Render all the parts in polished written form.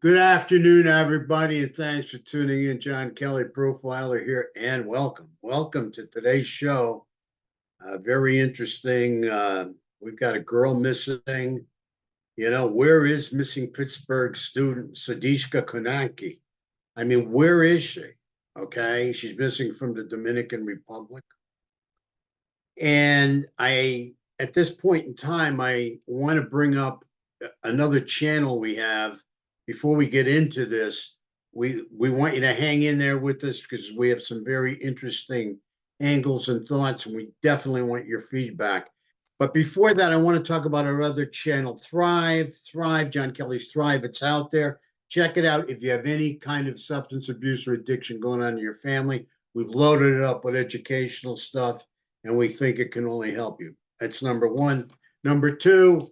Good afternoon, everybody, and thanks for tuning in. John Kelly, profiler here, and welcome. Welcome to today's show. Very interesting. We've got a girl missing. Where is missing Pittsburgh student Sudiksha Konanki? I mean, where is she? Okay, she's missing from the Dominican Republic. And at this point in time, I want to bring up another channel we have. Before we get into this, we want you to hang in there with us because we have some very interesting angles and thoughts, and we definitely want your feedback. But before that, I want to talk about our other channel, Thrive, John Kelly's Thrive. It's out there. Check it out. If you have any kind of substance abuse or addiction going on in your family, we've loaded it up with educational stuff, and we think it can only help you. That's number one. Number two,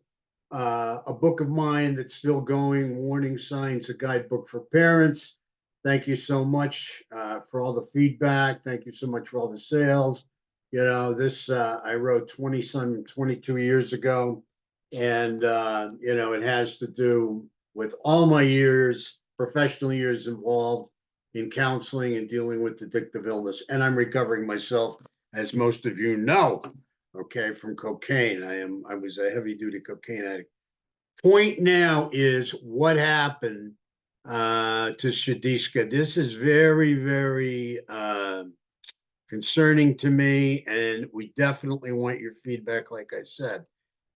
a book of mine that's still going, Warning Signs, a guidebook for parents. Thank you so much for all the feedback. Thank you so much for all the sales. This I wrote 22 years ago, and it has to do with all my years, professional years involved in counseling and dealing with addictive illness. And I'm recovering myself, as most of you know, okay, from cocaine. I was a heavy duty cocaine addict. Point now is what happened to Sudiksha. This is very, very concerning to me, and we definitely want your feedback, like I said.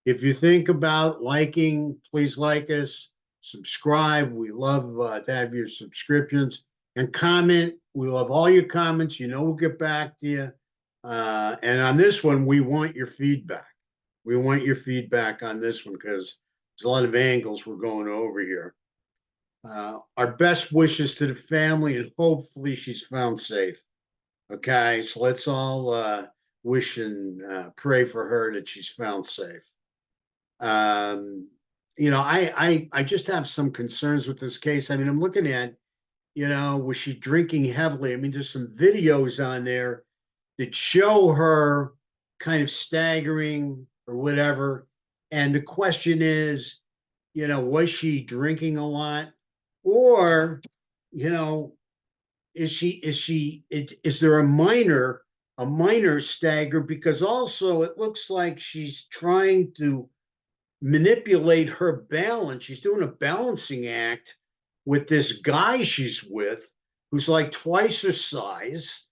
If you think about liking, please like us, subscribe. We love to have your subscriptions, and comment. We love all your comments. We'll get back to you. And on this one, we want your feedback. We want your feedback on this one because there's a lot of angles we're going over here. Our best wishes to the family, and hopefully she's found safe. Okay, so let's all wish and pray for her that she's found safe. I just have some concerns with this case. I mean, I'm looking at, was she drinking heavily? I mean, there's some videos on there that show her kind of staggering or whatever. And the question is, was she drinking a lot? Or, is there a minor stagger? Because also it looks like she's trying to manipulate her balance. She's doing a balancing act with this guy she's with, who's like twice her size,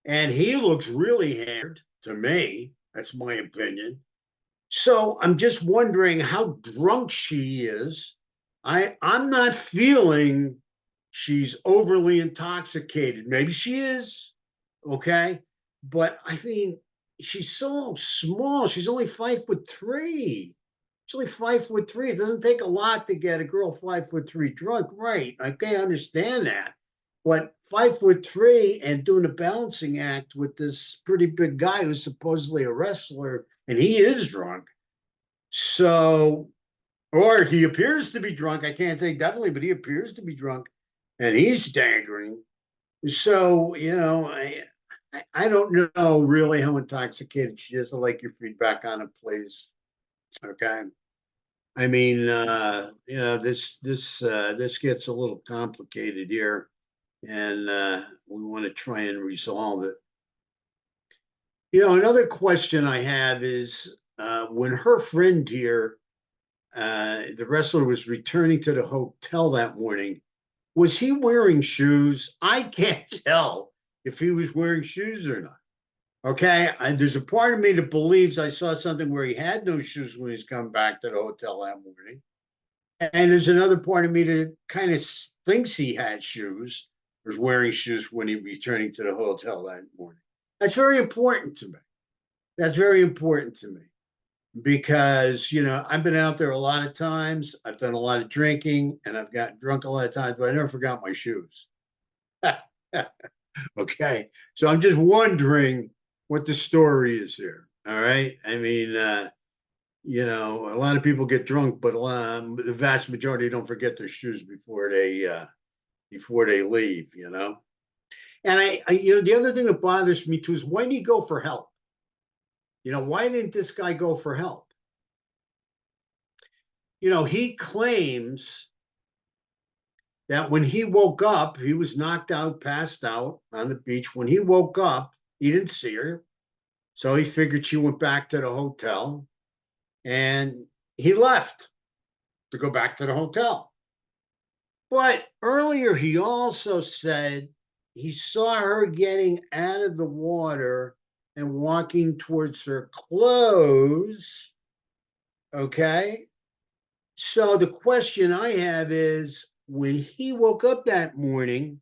and he looks really hammered to me. That's my opinion. So I'm just wondering how drunk she is. I'm not feeling she's overly intoxicated. Maybe she is, okay? But I mean, she's so small. She's only 5'3". She's only 5'3". It doesn't take a lot to get a girl 5'3" drunk, right? I can't understand that. But 5'3" and doing a balancing act with this pretty big guy who's supposedly a wrestler, and he is drunk. So, or he appears to be drunk. I can't say definitely, but he appears to be drunk, and he's staggering. So, I don't know really how intoxicated she is. I'd like your feedback on it, please. Okay. I mean, this gets a little complicated here, and we want to try and resolve it. Another question I have is when her friend here, the wrestler, was returning to the hotel that morning, was he wearing shoes? I can't tell if he was wearing shoes or not. Okay, and there's a part of me that believes I saw something where he had no shoes when he's come back to the hotel that morning. And there's another part of me that kind of thinks he had shoes, was wearing shoes when he was returning to the hotel that morning. That's very important to me. That's very important to me because, I've been out there a lot of times. I've done a lot of drinking, and I've gotten drunk a lot of times, but I never forgot my shoes. Okay, so I'm just wondering what the story is here. All right, I mean, a lot of people get drunk, but the vast majority don't forget their shoes before they leave. And the other thing that bothers me too is, why didn't he go for help? Why didn't this guy go for help? He claims that when he woke up, he was knocked out, passed out on the beach. When he woke up, he didn't see her. So he figured she went back to the hotel, and he left to go back to the hotel. But earlier, he also said he saw her getting out of the water and walking towards her clothes. Okay. So the question I have is, when he woke up that morning,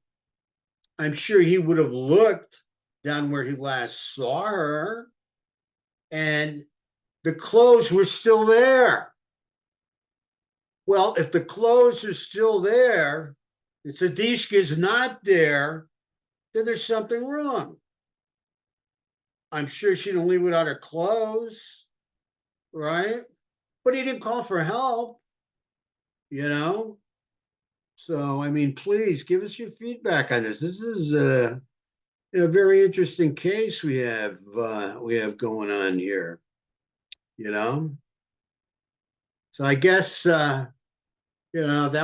I'm sure he would have looked down where he last saw her, and the clothes were still there. Well, if the clothes are still there, and Sudiksha is not there, then there's something wrong. I'm sure she didn't leave without her clothes, right? But he didn't call for help, you know? So, I mean, please give us your feedback on this. This is a very interesting case we have going on here, you know? So I guess that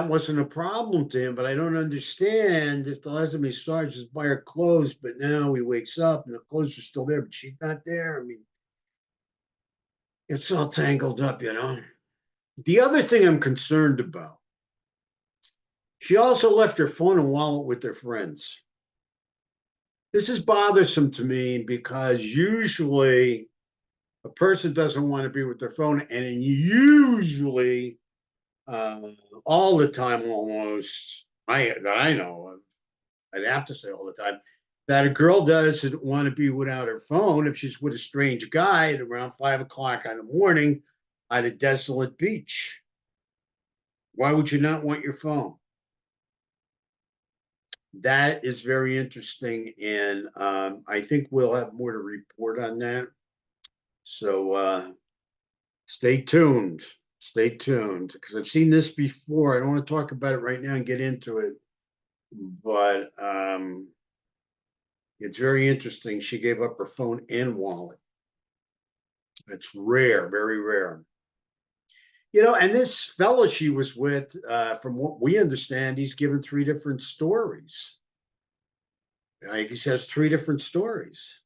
wasn't a problem to him, but I don't understand if the last time he saw her just by her clothes, but now he wakes up and the clothes are still there, but she's not there. I mean, it's all tangled up, you know. The other thing I'm concerned about, she also left her phone and wallet with her friends. This is bothersome to me because usually a person doesn't want to be with their phone, and usually all the time almost, that I know of, I'd have to say all the time, that a girl doesn't want to be without her phone if she's with a strange guy at around 5 o'clock in the morning at a desolate beach. Why would you not want your phone? That is very interesting, and I think we'll have more to report on that. So stay tuned. Stay tuned, because I've seen this before. I don't want to talk about it right now and get into it, but it's very interesting. She gave up her phone and wallet. It's rare, very rare. And this fellow she was with, from what we understand, he's given 3 different stories. He has 3 different stories.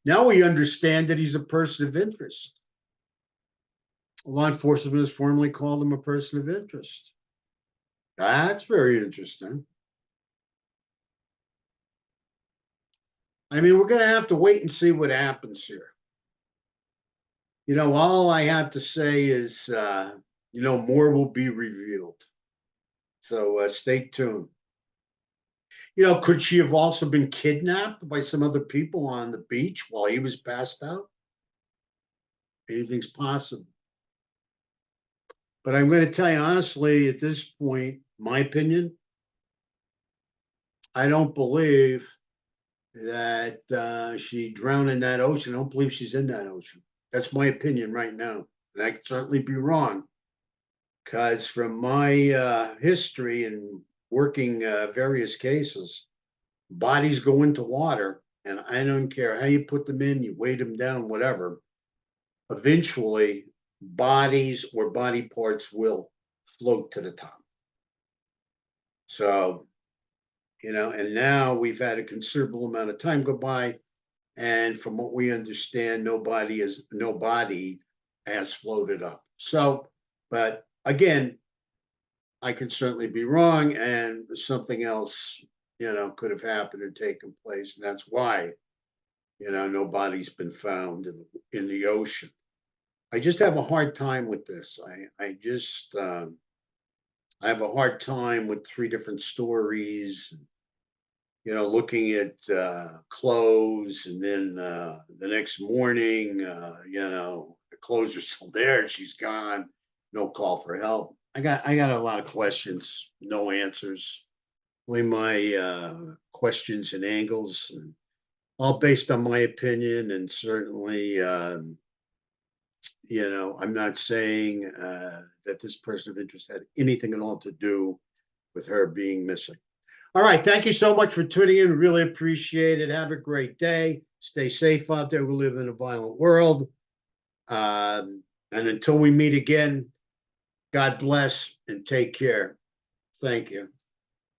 Now we understand that he's a person of interest. Law enforcement has formally called him a person of interest. That's very interesting. I mean, we're going to have to wait and see what happens here. All I have to say is, more will be revealed. So stay tuned. Could she have also been kidnapped by some other people on the beach while he was passed out? Anything's possible. But I'm going to tell you honestly, at this point, my opinion, I don't believe that she drowned in that ocean. I don't believe she's in that ocean. That's my opinion right now. And I could certainly be wrong, because from my history and working various cases, bodies go into water, and I don't care how you put them in, you weight them down, whatever. Eventually, bodies or body parts will float to the top. So, and now we've had a considerable amount of time go by, and from what we understand, nobody has floated up. So, but again, I could certainly be wrong, and something else, could have happened or taken place, and that's why, nobody's been found in the ocean. I just have a hard time with this. I have a hard time with 3 different stories. Looking at clothes, and then the next morning, the clothes are still there. She's gone. No call for help. I got a lot of questions, no answers. Only my questions and angles, and all based on my opinion. And certainly, I'm not saying that this person of interest had anything at all to do with her being missing. All right. Thank you so much for tuning in. Really appreciate it. Have a great day. Stay safe out there. We live in a violent world. And until we meet again, God bless and take care. Thank you.